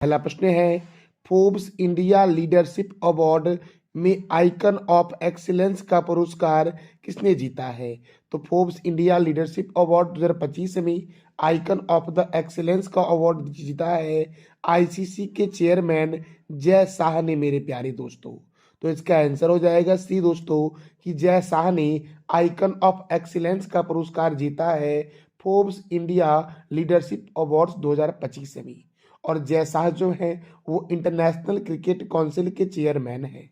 पहला प्रश्न है, फोर्ब्स इंडिया लीडरशिप अवार्ड में आइकन ऑफ एक्सीलेंस का पुरस्कार किसने जीता है? तो फोर्ब्स इंडिया लीडरशिप अवार्ड 2025 में आइकन ऑफ द एक्सीलेंस का अवार्ड जीता है आईसीसी के चेयरमैन जय शाह ने मेरे प्यारे दोस्तों। तो इसका आंसर हो जाएगा सी दोस्तों कि जय शाह ने आइकन ऑफ एक्सीलेंस का पुरस्कार जीता है फोर्ब्स इंडिया लीडरशिप अवार्ड्स 2025 में। और जय शाह जो है वो इंटरनेशनल क्रिकेट काउंसिल के चेयरमैन है।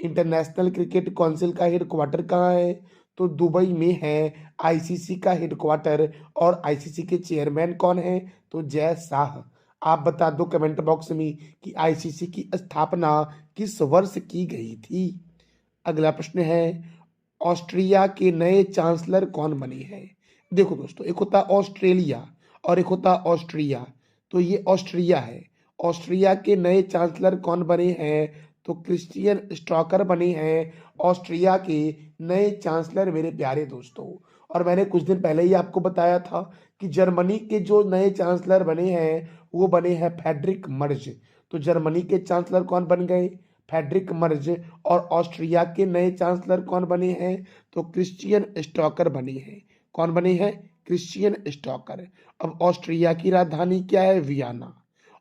इंटरनेशनल क्रिकेट काउंसिल का हेडक्वार्टर कहाँ है? तो दुबई में है आईसीसी का हेडक्वार्टर। और आईसीसी के चेयरमैन कौन है? तो जय शाह। आप बता दो कमेंट बॉक्स में कि आईसीसी की स्थापना किस वर्ष की गई थी। अगला प्रश्न है, ऑस्ट्रिया के नए चांसलर कौन बने हैं? देखो दोस्तों, एक होता ऑस्ट्रेलिया और एक होता ऑस्ट्रिया। तो ये ऑस्ट्रिया है। ऑस्ट्रिया के नए चांसलर कौन बने हैं? तो क्रिस्टियन स्टॉकर बने हैं ऑस्ट्रिया के नए चांसलर मेरे प्यारे दोस्तों। और मैंने कुछ दिन पहले ही आपको बताया था कि जर्मनी के जो नए चांसलर बने हैं वो बने हैं फ्रेडरिक मर्ज। तो जर्मनी के चांसलर कौन बन गए? Friedrich Merz. और ऑस्ट्रिया के नए चांसलर कौन बने हैं? तो क्रिस्टियन स्टॉकर बने हैं। कौन बने हैं? Christian stalker. अब ऑस्ट्रिया की राजधानी क्या है? वियना।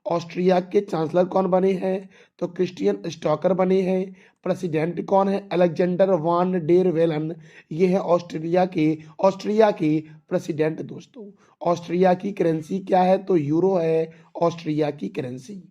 ऑस्ट्रिया के चांसलर कौन बने हैं? तो क्रिस्टियन स्टॉकर बने हैं। प्रेसिडेंट कौन है? Alexander van der Velan. ये है ऑस्ट्रिया के प्रेसिडेंट दोस्तों। ऑस्ट्रिया की करेंसी क्या है? तो यूरो है ऑस्ट्रिया की करेंसी।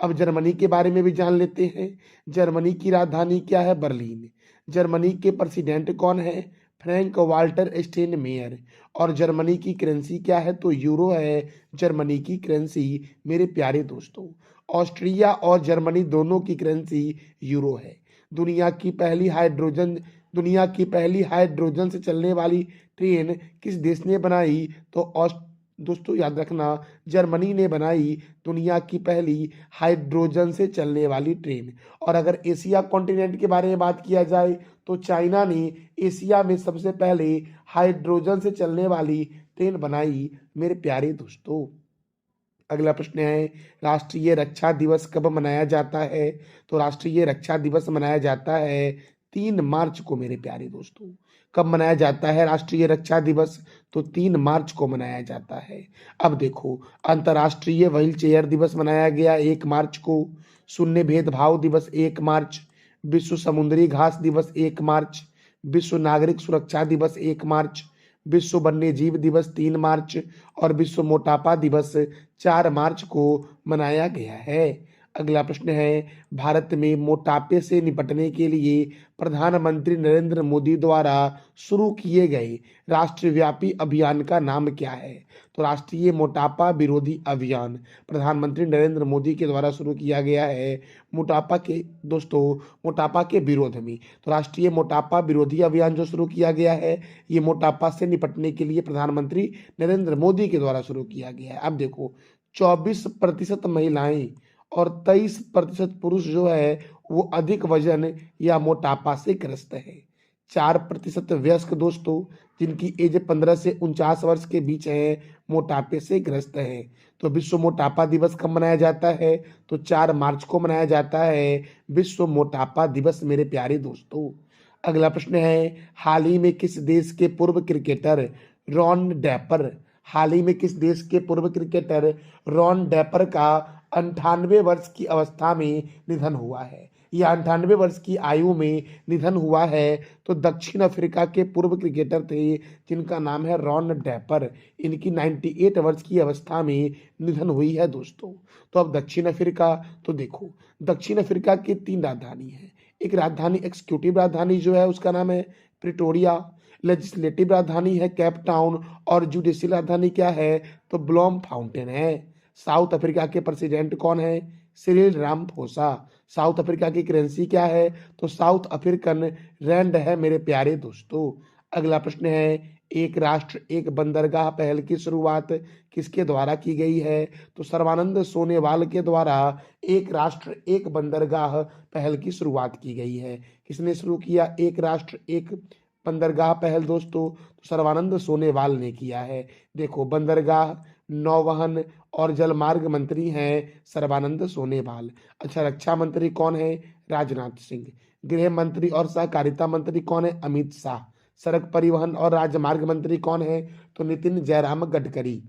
अब जर्मनी के बारे में भी जान लेते हैं। जर्मनी की राजधानी क्या है? बर्लिन। जर्मनी के प्रेसिडेंट कौन है? Frank Walter Steinmeier. और जर्मनी की करेंसी क्या है? तो यूरो है जर्मनी की करेंसी मेरे प्यारे दोस्तों। ऑस्ट्रिया और जर्मनी दोनों की करेंसी यूरो है। दुनिया की पहली हाइड्रोजन से चलने वाली ट्रेन किस देश ने बनाई? तो दोस्तों याद रखना, जर्मनी ने बनाई दुनिया की पहली हाइड्रोजन से चलने वाली ट्रेन। और अगर एशिया कॉन्टिनेंट के बारे में बात किया जाए तो चाइना ने एशिया में सबसे पहले हाइड्रोजन से चलने वाली ट्रेन बनाई मेरे प्यारे दोस्तों। अगला प्रश्न है, राष्ट्रीय रक्षा दिवस कब मनाया जाता है? तो राष्ट्रीय रक्षा दिवस मनाया जाता है 3 मार्च को मेरे प्यारे दोस्तों। कब मनाया जाता है राष्ट्रीय रक्षा दिवस? तो 3 मार्च को मनाया जाता है। अब देखो, अंतर्राष्ट्रीय व्हील चेयर दिवस मनाया गया 1 मार्च को। शून्य भेदभाव दिवस 1 मार्च। विश्व समुद्री घास दिवस 1 मार्च। विश्व नागरिक सुरक्षा दिवस 1 मार्च। विश्व वन्य जीव दिवस 3 मार्च। और विश्व मोटापा दिवस 4 मार्च को मनाया गया है। अगला प्रश्न है, भारत में मोटापे से निपटने के लिए प्रधानमंत्री नरेंद्र मोदी द्वारा शुरू किए गए राष्ट्रव्यापी अभियान का नाम क्या है? तो राष्ट्रीय मोटापा विरोधी अभियान प्रधानमंत्री नरेंद्र मोदी के द्वारा शुरू किया गया है मोटापा के विरोध में। तो राष्ट्रीय मोटापा विरोधी अभियान जो शुरू किया गया है ये मोटापा से निपटने के लिए प्रधानमंत्री नरेंद्र मोदी के द्वारा शुरू किया गया है। अब देखो, 24% महिलाएं और 23% पुरुष जो है वो अधिक वजन या मोटापा से ग्रस्त है। 4% वयस्क दोस्तों जिनकी एज 15 से 49 वर्ष के बीच है मोटापे से ग्रस्त है। तो विश्व मोटापा दिवस कब मनाया जाता है? तो 4 मार्च को मनाया जाता है विश्व मोटापा दिवस मेरे प्यारे दोस्तों। अगला प्रश्न है, हाल ही में किस देश के पूर्व क्रिकेटर रॉन डैपर का 98 वर्ष की अवस्था में निधन हुआ है? यह 98 वर्ष की आयु में निधन हुआ है। तो दक्षिण अफ्रीका के पूर्व क्रिकेटर थे जिनका नाम है रॉन डैपर। इनकी 98 वर्ष की अवस्था में निधन हुई है दोस्तों। तो अब दक्षिण अफ्रीका, तो देखो दक्षिण अफ्रीका की 3 राजधानी है। एक राजधानी एग्जीक्यूटिव राजधानी जो है उसका नाम है प्रिटोरिया, लेजिस्लेटिव राजधानी है केप टाउन और जुडिशियल राजधानी क्या है? तो ब्लॉम फाउंटेन है। साउथ अफ्रीका के प्रेसिडेंट कौन है? Cyril Ramaphosa. साउथ अफ्रीका की करेंसी क्या है? तो साउथ अफ्रीकन रैंड है मेरे प्यारे दोस्तों। अगला प्रश्न है, एक राष्ट्र एक बंदरगाह पहल की शुरुआत किसके द्वारा की गई है? तो सर्बानंद सोनोवाल के द्वारा एक राष्ट्र एक बंदरगाह पहल की शुरुआत की गई है। किसने शुरू किया एक राष्ट्र एक बंदरगाह पहल दोस्तों? तो सर्बानंद सोनोवाल ने किया है। देखो, बंदरगाह, नौवहन और जलमार्ग मंत्री हैं सर्बानंद सोनोवाल। अच्छा, रक्षा मंत्री कौन है? राजनाथ सिंह। गृह मंत्री और सहकारिता मंत्री कौन है? अमित शाह। सड़क परिवहन और राजमार्ग मंत्री कौन है? तो नितिन जयराम गडकरी।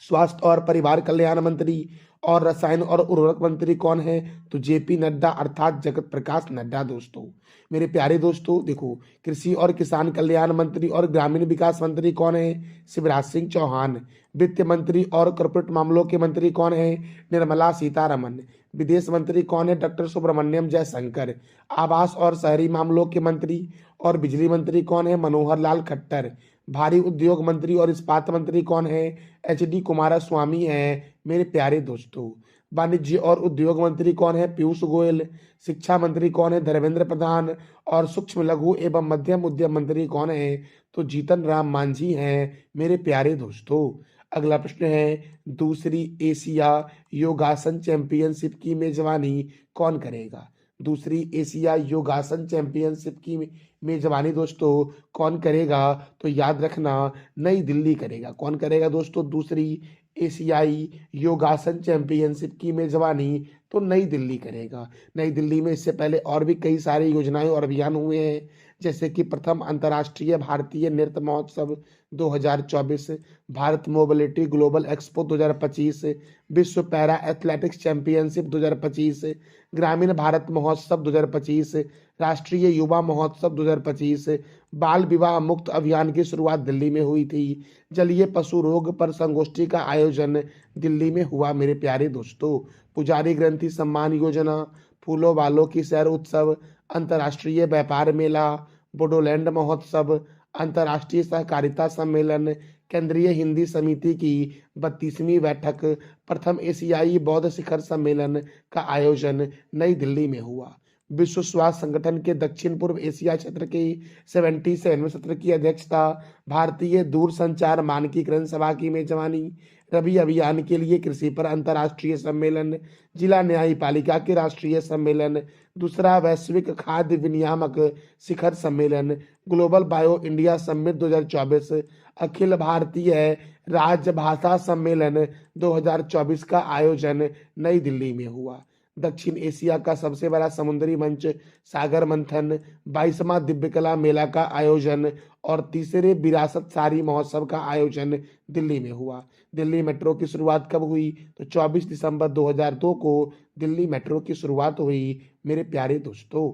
स्वास्थ्य और परिवार कल्याण मंत्री और रसायन और उर्वरक मंत्री कौन है? तो जेपी नड्डा अर्थात जगत प्रकाश नड्डा। दोस्तों, मेरे प्यारे दोस्तों, देखो, कृषि और किसान कल्याण मंत्री और ग्रामीण विकास मंत्री कौन है? शिवराज सिंह चौहान। वित्त मंत्री और कॉर्पोरेट मामलों के मंत्री कौन है? निर्मला सीतारमन। विदेश मंत्री कौन है? डॉक्टर सुब्रमण्यम जयशंकर। आवास और शहरी मामलों के मंत्री और बिजली मंत्री कौन है? मनोहर लाल खट्टर। भारी उद्योग मंत्री और इस्पात मंत्री कौन है? एच.डी. कुमारस्वामी हैं। मेरे प्यारे दोस्तों, वाणिज्य और उद्योग मंत्री कौन है? पीयूष गोयल। शिक्षा मंत्री कौन है? धर्मेंद्र प्रधान। और सूक्ष्म लघु एवं मध्यम उद्यम मंत्री कौन है? तो जीतन राम मांझी हैं। मेरे प्यारे दोस्तों, अगला प्रश्न है, दूसरी एशिया योगासन चैंपियनशिप की मेजबानी कौन करेगा? दूसरी एशिया योगासन चैंपियनशिप की मेजबानी दोस्तों कौन करेगा? तो याद रखना, नई दिल्ली करेगा। कौन करेगा दोस्तों दूसरी एशियाई योगासन चैंपियनशिप की मेजबानी? तो नई दिल्ली करेगा। नई दिल्ली में इससे पहले और भी कई सारी योजनाएं और अभियान हुए हैं, जैसे कि प्रथम अंतर्राष्ट्रीय भारतीय नृत्य महोत्सव 2024, भारत मोबिलिटी ग्लोबल एक्सपो 2025, विश्व पैरा एथलेटिक्स चैंपियनशिप 2025, ग्रामीण भारत महोत्सव 2025, राष्ट्रीय युवा महोत्सव 2025, बाल विवाह मुक्त अभियान की शुरुआत दिल्ली में हुई थी, जलीय पशु रोग पर संगोष्ठी का आयोजन दिल्ली में हुआ। मेरे प्यारे दोस्तों, पुजारी ग्रंथि सम्मान योजना, फूलों वालों की सैर उत्सव, अंतर्राष्ट्रीय व्यापार मेला, बोडोलैंड महोत्सव, अंतर्राष्ट्रीय सहकारिता सम्मेलन, केंद्रीय हिंदी समिति की 32वीं बैठक, प्रथम एशियाई बौद्ध शिखर सम्मेलन का आयोजन नई दिल्ली में हुआ। विश्व स्वास्थ्य संगठन के दक्षिण पूर्व एशिया क्षेत्र की 77वें सत्र की अध्यक्षता, भारतीय दूरसंचार मानकीकरण सभा की मेजबानी, रबी अभियान के लिए कृषि पर अंतर्राष्ट्रीय सम्मेलन, जिला न्यायपालिका के राष्ट्रीय सम्मेलन, दूसरा वैश्विक खाद्य विनियामक शिखर सम्मेलन, global bio India summit 2024, Akhil Bharatiya राजभाषा सम्मेलन 2024 का आयोजन नई दिल्ली में हुआ। दक्षिण एशिया का सबसे बड़ा समुद्री मंच सागर मंथन, 22वां दिव्यकला मेला का आयोजन और तीसरे विरासत सारी महोत्सव का आयोजन दिल्ली में हुआ। दिल्ली मेट्रो की शुरुआत कब हुई? तो 24 दिसंबर 2002 को दिल्ली मेट्रो की शुरुआत हुई। मेरे प्यारे दोस्तों,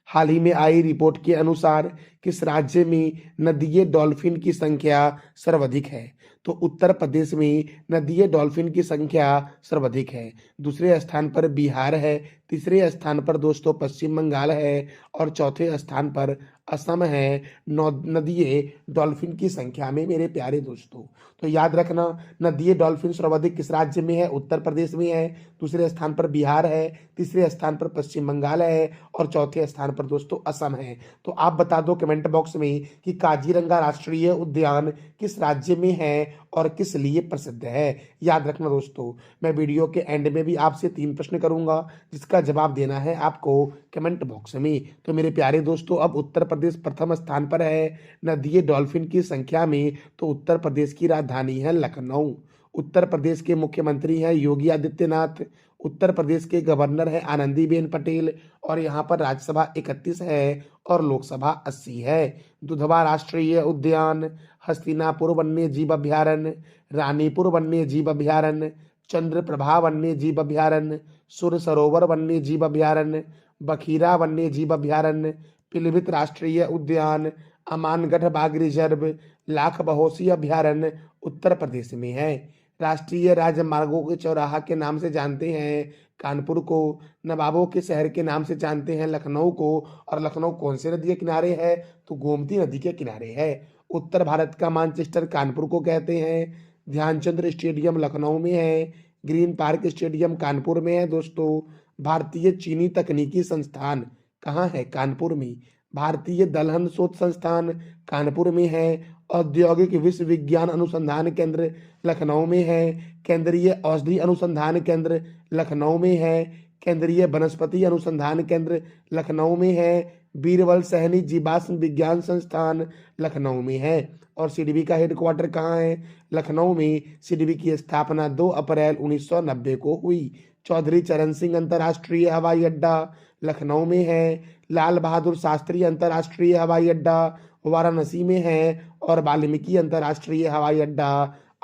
हाल ही में आई रिपोर्ट के अनुसार किस राज्य में नदीय डॉल्फिन की संख्या सर्वाधिक है? तो उत्तर प्रदेश में नदीय डॉल्फिन की संख्या सर्वाधिक है। दूसरे स्थान पर बिहार है, तीसरे स्थान पर दोस्तों पश्चिम बंगाल है और चौथे स्थान पर असम है नदीय डॉल्फिन की संख्या में। मेरे प्यारे दोस्तों, तो याद रखना, नदीय डॉल्फिन सर्वाधिक किस राज्य में है? उत्तर प्रदेश में है, दूसरे स्थान पर बिहार है, तीसरे स्थान पर पश्चिम बंगाल है और चौथे स्थान पर दोस्तों असम है। तो आप बता दो कमेंट बॉक्स में कि काजीरंगा राष्ट्रीय उद्यान किस राज्य में है और किस लिए प्रसिद्ध है। याद रखना दोस्तों, मैं वीडियो के एंड में भी आपसे 3 प्रश्न करूंगा, जिसका जवाब देना है आपको कमेंट बॉक्स में। तो मेरे प्यारे दोस्तों, अब उत्तर प्रदेश प्रथम स्थान पर है नदीय डॉल्फिन की संख्या में। तो उत्तर प्रदेश की राजधानी है लखनऊ। उत्तर प्रदेश के मुख्यमंत्री हैं योगी आदित्यनाथ। उत्तर प्रदेश के गवर्नर है आनंदीबेन पटेल और यहाँ पर राज्यसभा 31 है और लोकसभा 80 है। दुधवा राष्ट्रीय उद्यान, हस्तिनापुर वन्य जीव अभ्यारण्य, रानीपुर वन्य जीव अभ्यारण्य, चंद्रप्रभा वन्य जीव अभ्यारण्य, सुर सरोवर वन्य जीव अभ्यारण्य, बखीरा वन्य जीव अभ्यारण्य, पीलीभीत राष्ट्रीय उद्यान, अमानगढ़ बाघ रिजर्व, लाख बहोसी अभ्यारण्य उत्तर प्रदेश में है। राष्ट्रीय राजमार्गों के चौराहा के नाम से जानते हैं कानपुर को, नवाबों के शहर के नाम से जानते हैं लखनऊ को, और लखनऊ कौन से नदी के किनारे है? तो गोमती नदी के किनारे है। उत्तर भारत का मैनचेस्टर कानपुर को कहते हैं। ध्यानचंद स्टेडियम लखनऊ में है। ग्रीन पार्क स्टेडियम कानपुर में है। दोस्तों, भारतीय चीनी तकनीकी संस्थान कहाँ है? कानपुर में। भारतीय दलहन शोध संस्थान कानपुर में है। औद्योगिक विश्वविज्ञान अनुसंधान केंद्र लखनऊ में है। केंद्रीय औषधि अनुसंधान केंद्र लखनऊ में है। केंद्रीय वनस्पति अनुसंधान केंद्र लखनऊ में है। बीरबल सहनी जीवाश्म विज्ञान संस्थान लखनऊ में है। और सीडीबी का हेडक्वार्टर कहाँ है? लखनऊ में। सीडीबी की स्थापना 2 अप्रैल 1990 को हुई। चौधरी चरण सिंह अंतर्राष्ट्रीय हवाई अड्डा लखनऊ में है। लाल बहादुर शास्त्री अंतर्राष्ट्रीय हवाई अड्डा वाराणसी में है। और वाल्मीकि अंतर्राष्ट्रीय हवाई अड्डा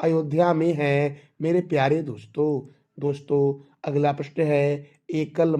अयोध्या में है। मेरे प्यारे दोस्तों अगला प्रश्न है, एकल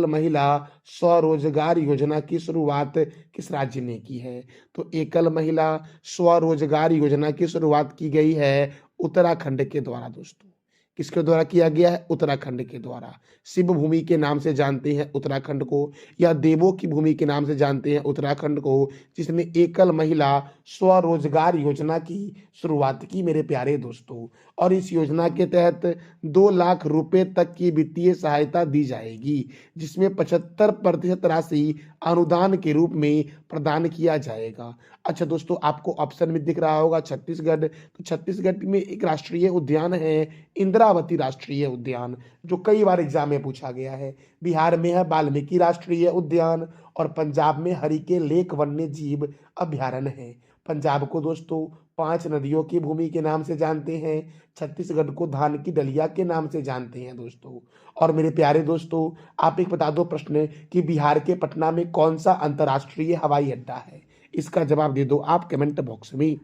महिला स्वरोजगार योजना की शुरुआत किस राज्य ने की है? तो एकल महिला स्वरोजगार योजना की शुरुआत की गई है उत्तराखंड के द्वारा दोस्तों। किसके द्वारा किया गया है? उत्तराखंड के द्वारा। शिव भूमि के नाम से जानते हैं उत्तराखंड को, या देवों की भूमि के नाम से जानते हैं उत्तराखंड को, जिसने एकल महिला स्वरोजगार योजना की शुरुआत की मेरे प्यारे दोस्तों। और इस योजना के तहत 2 लाख रुपए तक की वित्तीय सहायता दी जाएगी, जिसमें 75% राशि अनुदान के रूप में प्रदान किया जाएगा। अच्छा दोस्तों, आपको ऑप्शन में दिख रहा होगा छत्तीसगढ़। तो छत्तीसगढ़ में एक राष्ट्रीय उद्यान है इंद्रावती राष्ट्रीय उद्यान, जो कई बार एग्जाम में पूछा गया है। बिहार में है वाल्मीकि राष्ट्रीय उद्यान। और पंजाब में हरिके लेक वन्य जीव अभ्यारण्य है। पंजाब को दोस्तों 5 नदियों की भूमि के नाम से जानते हैं। छत्तीसगढ़ को धान की डलिया के नाम से जानते हैं दोस्तों। और मेरे प्यारे दोस्तों, आप एक बता दो प्रश्न कि बिहार के पटना में कौन सा अंतर्राष्ट्रीय हवाई अड्डा है? इसका जवाब दे दो आप कमेंट बॉक्स में।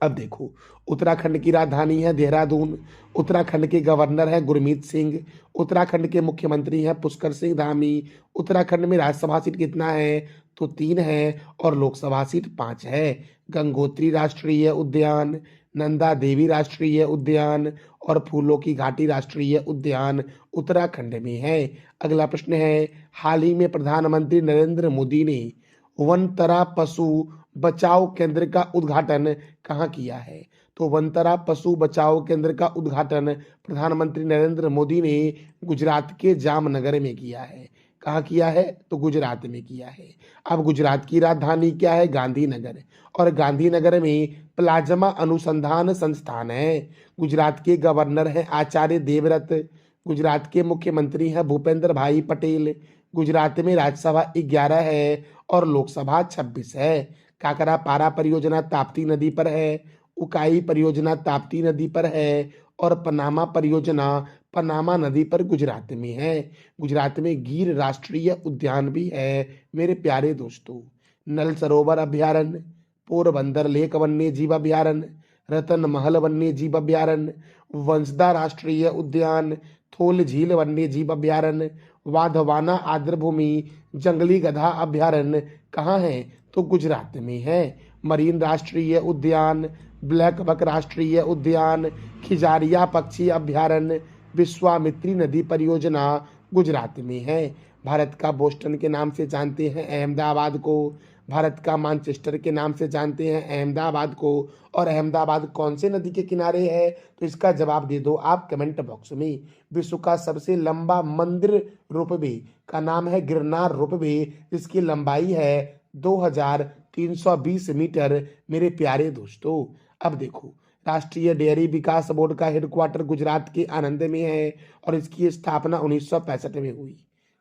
अब देखो, उत्तराखंड की राजधानी है देहरादून। उत्तराखंड के गवर्नर है गुरमीत सिंह। उत्तराखंड के मुख्यमंत्री हैं पुष्कर सिंह धामी। उत्तराखंड में राज्यसभा सीट कितना है? तो 3 है। और लोकसभा सीट 5 है। गंगोत्री राष्ट्रीय उद्यान, नंदा देवी राष्ट्रीय उद्यान और फूलों की घाटी राष्ट्रीय उद्यान उत्तराखंड में है। अगला प्रश्न है, हाल ही में प्रधानमंत्री नरेंद्र मोदी ने वनतरा पशु बचाओ केंद्र का उद्घाटन कहाँ किया है? तो वनतरा पशु बचाओ केंद्र का उद्घाटन प्रधानमंत्री नरेंद्र मोदी ने गुजरात के जामनगर में किया है। कहाँ किया है? तो गुजरात में किया है। अब गुजरात की राजधानी क्या है? गांधीनगर। और गांधीनगर में प्लाज्मा अनुसंधान संस्थान है। गुजरात के गवर्नर हैं आचार्य देवव्रत। गुजरात के मुख्यमंत्री हैं भूपेंद्र भाई पटेल। गुजरात में राज्यसभा 11 है और लोकसभा 26 है। काकरा पारा परियोजना ताप्ती नदी पर है। उकाई परियोजना ताप्ती नदी पर है। और पनामा परियोजना पनामा नदी पर गुजरात में है। गुजरात में गिर राष्ट्रीय उद्यान भी है मेरे प्यारे दोस्तों। नल सरोवर अभ्यारण्य, पोरबंदर लेक वन्य जीव अभ्यारण्य, रतन महल वन्य जीव अभ्यारण्य, वंसदा राष्ट्रीय उद्यान, थोल झील वन्य जीव अभ्यारण्य, वाधवाना आर्द्रभूमि जंगली गधा अभ्यारण्य कहाँ है? तो गुजरात में है। मरीन राष्ट्रीय उद्यान, ब्लैक बक राष्ट्रीय उद्यान, खिजारिया पक्षी अभ्यारण्य, विश्वामित्री नदी परियोजना गुजरात में है। भारत का बोस्टन के नाम से जानते हैं अहमदाबाद को। भारत का मैनचेस्टर के नाम से जानते हैं अहमदाबाद को। और अहमदाबाद कौन से नदी के किनारे है? तो इसका जवाब दे दो आप कमेंट बॉक्स में। विश्व का सबसे लंबा मंदिर रोपवे का नाम है गिरनार रोपवे, जिसकी लंबाई है 2320 मीटर मेरे प्यारे दोस्तों। अब देखो, राष्ट्रीय डेयरी विकास बोर्ड का हेडक्वार्टर गुजरात के आनंद में है और इसकी स्थापना 1965 में हुई।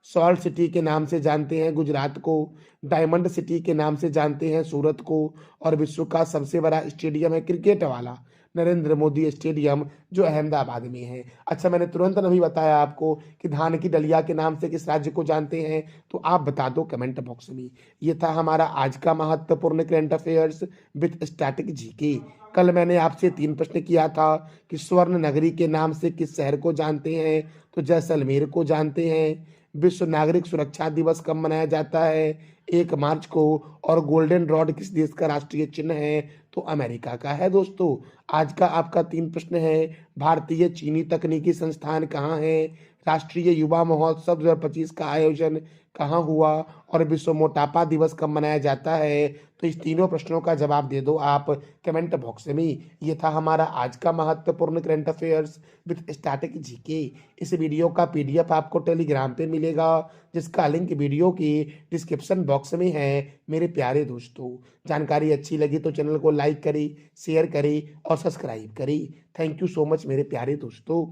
सॉल्ट सिटी के नाम से जानते हैं गुजरात को। डायमंड सिटी के नाम से जानते हैं सूरत को। और विश्व का सबसे बड़ा स्टेडियम है क्रिकेट वाला नरेंद्र मोदी स्टेडियम, जो अहमदाबाद में है। अच्छा, मैंने तुरंत नहीं बताया आपको कि धान की डलिया के नाम से किस राज्य को जानते हैं, तो आप बता दो कमेंट बॉक्स में। ये था हमारा आज का महत्वपूर्ण current affairs with static GK. कल मैंने आपसे 3 प्रश्न किया था कि स्वर्ण नगरी के नाम से किस शहर को जानते हैं, तो जैसलमेर को जानते हैं। विश्व नागरिक सुरक्षा दिवस कब मनाया जाता है? 1 मार्च को। और गोल्डन रॉड किस देश का राष्ट्रीय चिन्ह है? तो अमेरिका का है दोस्तों। आज का आपका 3 प्रश्न है, भारतीय चीनी तकनीकी संस्थान कहाँ है? राष्ट्रीय युवा महोत्सव 2025 का आयोजन कहाँ हुआ? और विश्व मोटापा दिवस कब मनाया जाता है? तो इस तीनों प्रश्नों का जवाब दे दो आप कमेंट बॉक्स में। ये था हमारा आज का महत्वपूर्ण current affairs with static GK. इस वीडियो का पीडीएफ आपको टेलीग्राम पे मिलेगा, जिसका लिंक वीडियो की डिस्क्रिप्शन बॉक्स में है मेरे प्यारे दोस्तों। जानकारी अच्छी लगी तो चैनल को लाइक करें, शेयर करें और सब्सक्राइब करें। थैंक यू सो मच मेरे प्यारे दोस्तों।